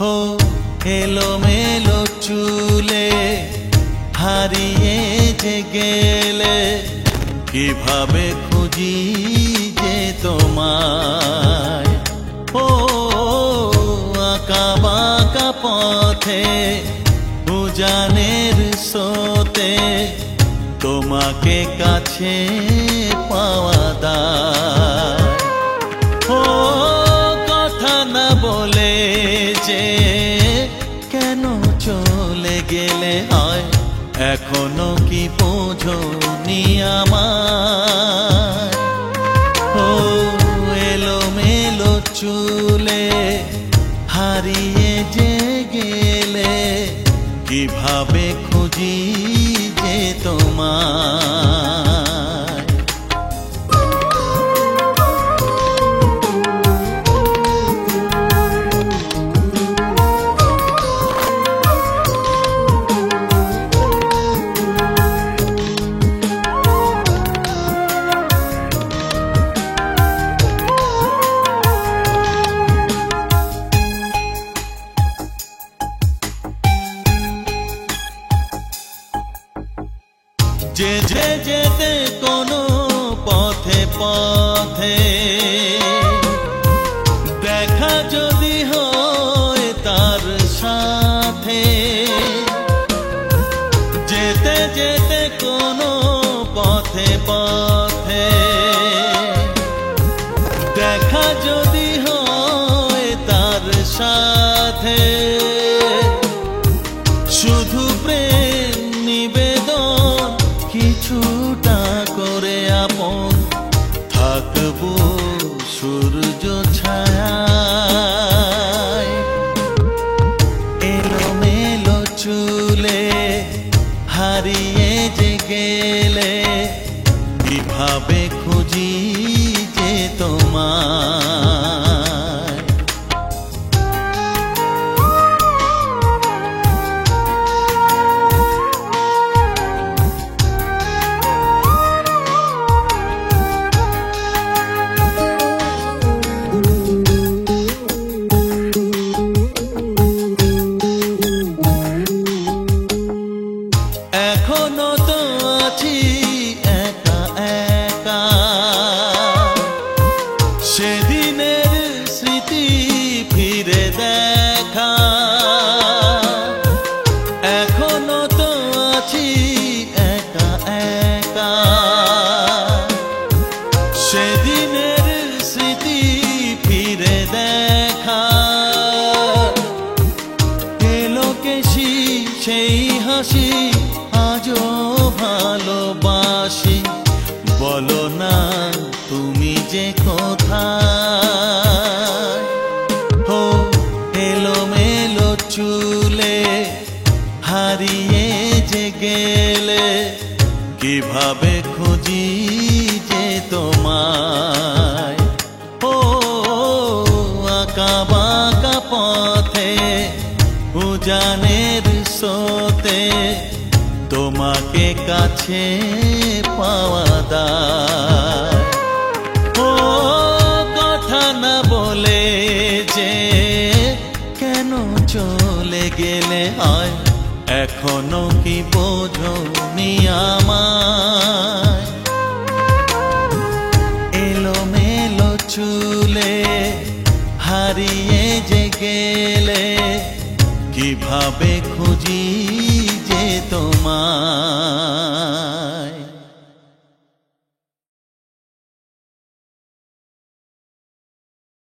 हो एलोमेलो चूले हारिए जे गेले किभाबे खुঁজি যে তোমায় ও আঁকা বাঁকা পথে উজানের স্রোতে তোমাকে কাছে পাওয়া দায় ও কথা না বলে যে কেন চলে গেলে হয় এখনো কি বোঝনি আমায় ও এলোমেলো চুলে হারিয়ে যে গেলে কিভাবে খুঁজি যে তোমায় যে যে যেতে কোনো পথে পথে দেখা যদি হয় তার সাথে যেতে যেতে কোনো পথে পথে দেখা যদি হয় তার সাথে শুধু প্রেম নিবেদন কিছুটা করে আপন থাকবো সূর্য ছায়ায় এলোমেলো চুলে হারিয়ে যে গেলে কিভাবে খুঁজি যে তোমায় এখনো তো আছি একা একা সেদিনের স্মৃতি ফিরে দেখা এখনো তো আছি একা একা সেদিনের স্মৃতি ফিরে দেখা এলো কেশি সেই হাসি আজও ভালোবাসি বলো না তুমি যে কোথায় হো এলোমেলো চুলে হারিয়ে যে গেলে কিভাবে খুঁজি যে তোমায় ও আঁকা বাঁকা পথে উজানের স্রোতে তোমাকে কাছে পাওয়া দায় ও কথা না বলে যে কেন চলে গেলে হয় এখনো কি বোঝনি আমায় এলোমেলো চুলে হারিয়ে যে গেলে কিভাবে খুঁজি যে তোমায়